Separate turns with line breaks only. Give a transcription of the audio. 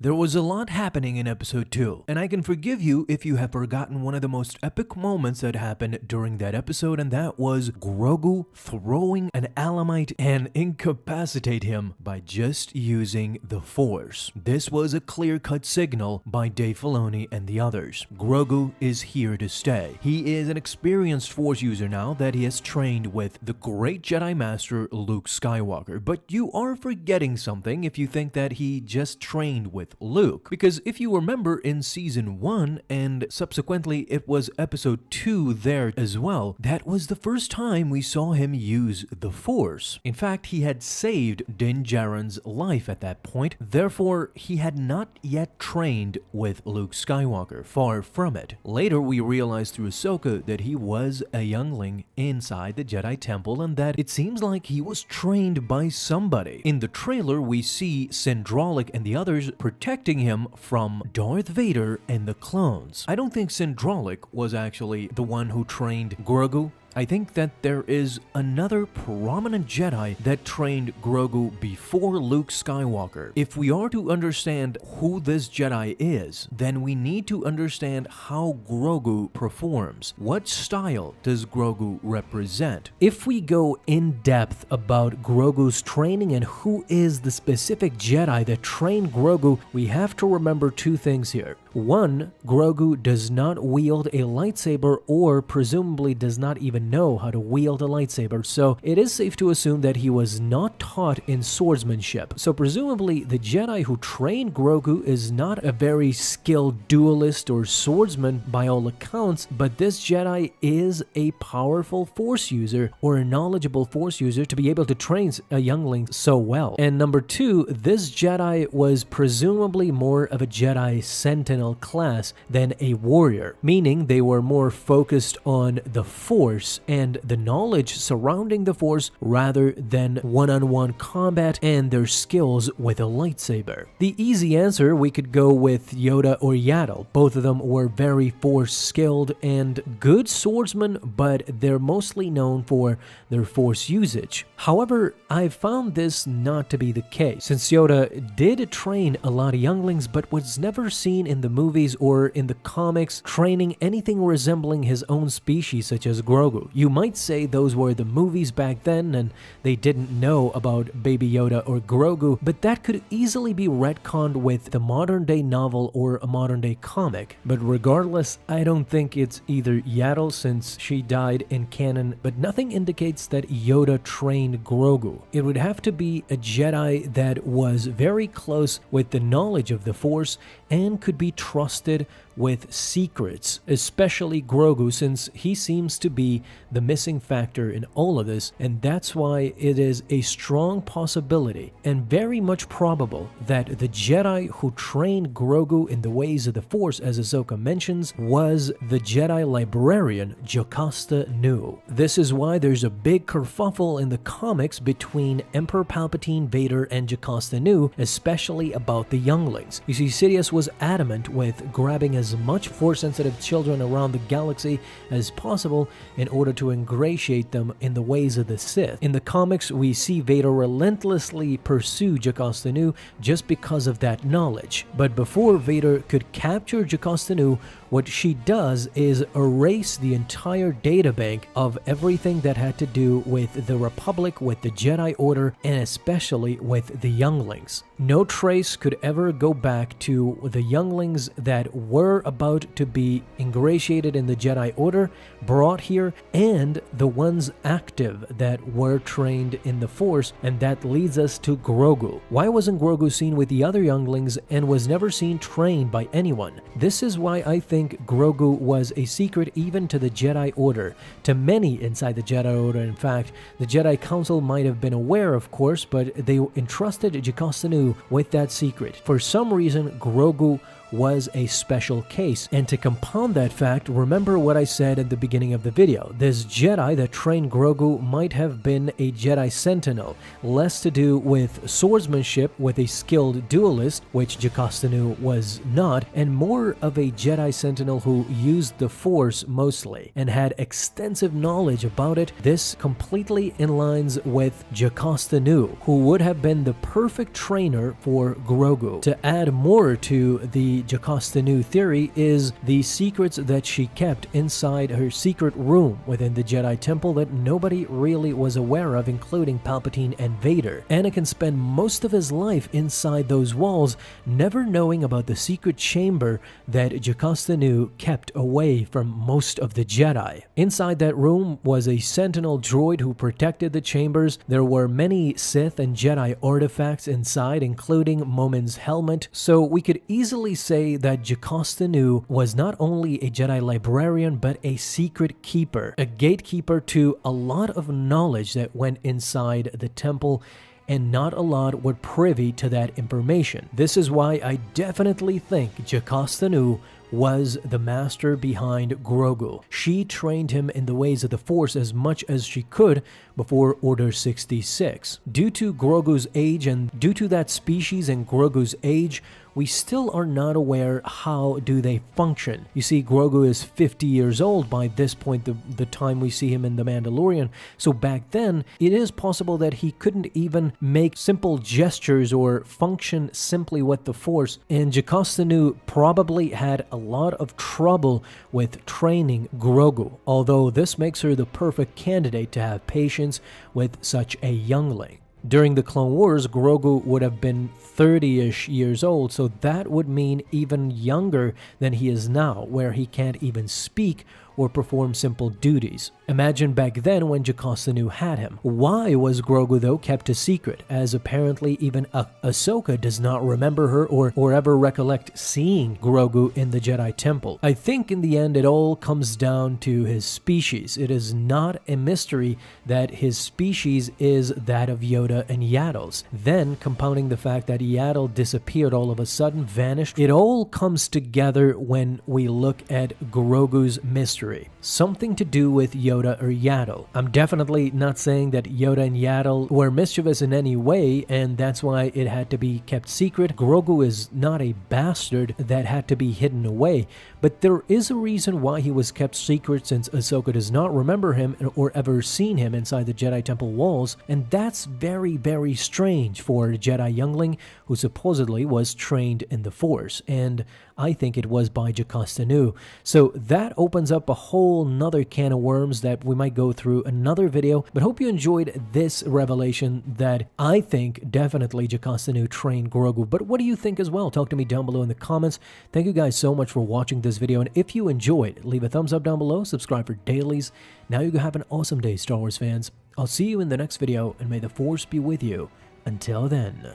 There was a lot happening in episode 2, and I can forgive you if you have forgotten one of the most epic moments that happened during that episode, and that was Grogu throwing an Alamite and incapacitate him by just using the Force. This was a clear-cut signal by Dave Filoni and the others. Grogu is here to stay. He is an experienced Force user now that he has trained with the great Jedi Master Luke Skywalker, but you are forgetting something if you think that he just trained with Luke, because if you remember in season 1 and subsequently it was episode 2 there as well, that was the first time we saw him use the Force. In fact, he had saved Din Djarin's life at that point, therefore he had not yet trained with Luke Skywalker, far from it. Later we realized through Ahsoka that he was a youngling inside the Jedi Temple and that it seems like he was trained by somebody. In the trailer we see Syndraulic and the others protecting him from Darth Vader and the clones. I don't think Syndraulic was actually the one who trained Grogu. I think that there is another prominent Jedi that trained Grogu before Luke Skywalker. If we are to understand who this Jedi is, then we need to understand how Grogu performs. What style does Grogu represent? If we go in depth about Grogu's training and who is the specific Jedi that trained Grogu, we have to remember two things here. One, Grogu does not wield a lightsaber or presumably does not even know how to wield a lightsaber, so it is safe to assume that he was not taught in swordsmanship. So presumably the Jedi who trained Grogu is not a very skilled duelist or swordsman by all accounts, but this Jedi is a powerful Force user or a knowledgeable Force user to be able to train a youngling so well. And number two, this Jedi was presumably more of a Jedi Sentinel class than a warrior, meaning they were more focused on the Force and the knowledge surrounding the Force rather than one-on-one combat and their skills with a lightsaber. The easy answer, we could go with Yoda or Yaddle. Both of them were very Force skilled and good swordsmen, but they're mostly known for their Force usage. However, I've found this not to be the case, since Yoda did train a lot of younglings but was never seen in the movies or in the comics training anything resembling his own species such as Grogu. You might say those were the movies back then and they didn't know about Baby Yoda or Grogu, but that could easily be retconned with the modern day novel or a modern day comic. But regardless, I don't think it's either Yaddle since she died in canon, but nothing indicates that Yoda trained Grogu. It would have to be a Jedi that was very close with the knowledge of the Force and could be trusted with secrets, especially Grogu, since he seems to be the missing factor in all of this, and that's why it is a strong possibility and very much probable that the Jedi who trained Grogu in the ways of the Force, as Ahsoka mentions, was the Jedi Librarian Jocasta Nu. This is why there's a big kerfuffle in the comics between Emperor Palpatine, Vader, and Jocasta Nu, especially about the younglings. You see, Sidious was adamant with grabbing as much Force-sensitive children around the galaxy as possible in order to ingratiate them in the ways of the Sith. In the comics, we see Vader relentlessly pursue Jocasta Nu just because of that knowledge. But before Vader could capture Jocasta Nu, what she does is erase the entire databank of everything that had to do with the Republic, with the Jedi Order, and especially with the younglings. No trace could ever go back to the younglings that were about to be ingratiated in the Jedi Order, brought here, and the ones active that were trained in the Force, and that leads us to Grogu. Why wasn't Grogu seen with the other younglings and was never seen trained by anyone? This is why I think Grogu was a secret even to the Jedi Order. To many inside the Jedi Order, in fact, the Jedi Council might have been aware, of course, but they entrusted Jocasta Nu with that secret. For some reason, Grogu was a special case. And to compound that fact, remember what I said at the beginning of the video. This Jedi that trained Grogu might have been a Jedi Sentinel, less to do with swordsmanship with a skilled duelist, which Jocasta Nu was not, and more of a Jedi Sentinel who used the Force mostly and had extensive knowledge about it. This completely aligns with Jocasta Nu, who would have been the perfect trainer tutor for Grogu. To add more to the Jocasta Nu theory is the secrets that she kept inside her secret room within the Jedi Temple that nobody really was aware of, including Palpatine and Vader. Anakin spent most of his life inside those walls, never knowing about the secret chamber that Jocasta Nu kept away from most of the Jedi. Inside that room was a Sentinel droid who protected the chambers. There were many Sith and Jedi artifacts inside, including Momin's helmet, so we could easily say that Jocasta Nu was not only a Jedi Librarian but a secret keeper, a gatekeeper to a lot of knowledge that went inside the temple, and not a lot were privy to that information. This is why I definitely think Jocasta Nu was the master behind Grogu. She trained him in the ways of the Force as much as she could before Order 66. Due to Grogu's age and due to that species and Grogu's age, we still are not aware how do they function. You see, Grogu is 50 years old by this point, the time we see him in The Mandalorian. So back then, it is possible that he couldn't even make simple gestures or function simply with the Force. And Jocasta Nu probably had a lot of trouble with training Grogu, although this makes her the perfect candidate to have patience with such a youngling. During the Clone Wars, Grogu would have been 30-ish years old, so that would mean even younger than he is now, where he can't even speak or perform simple duties. Imagine back then when Jocasta Nu had him. Why was Grogu though kept a secret, as apparently even Ahsoka does not remember her or ever recollect seeing Grogu in the Jedi Temple? I think in the end it all comes down to his species. It is not a mystery that his species is that of Yoda and Yaddle's. Then, compounding the fact that Yaddle disappeared all of a sudden, vanished, it all comes together when we look at Grogu's mystery. Something to do with Yoda or Yaddle. I'm definitely not saying that Yoda and Yaddle were mischievous in any way, and that's why it had to be kept secret. Grogu is not a bastard that had to be hidden away, but there is a reason why he was kept secret, since Ahsoka does not remember him or ever seen him inside the Jedi Temple walls, and that's very, very strange for a Jedi youngling who supposedly was trained in the Force, and I think it was by Jocasta Nu. So that opens up a whole nother can of worms that we might go through another video, but hope you enjoyed this revelation that I think definitely Jocasta Nu trained Grogu. But what do you think as well? Talk to me down below in the comments. Thank you guys so much for watching this video, and if you enjoyed, leave a thumbs up down below, subscribe for dailies. Now you can have an awesome day, Star Wars fans. I'll see you in the next video, and may the Force be with you. Until then.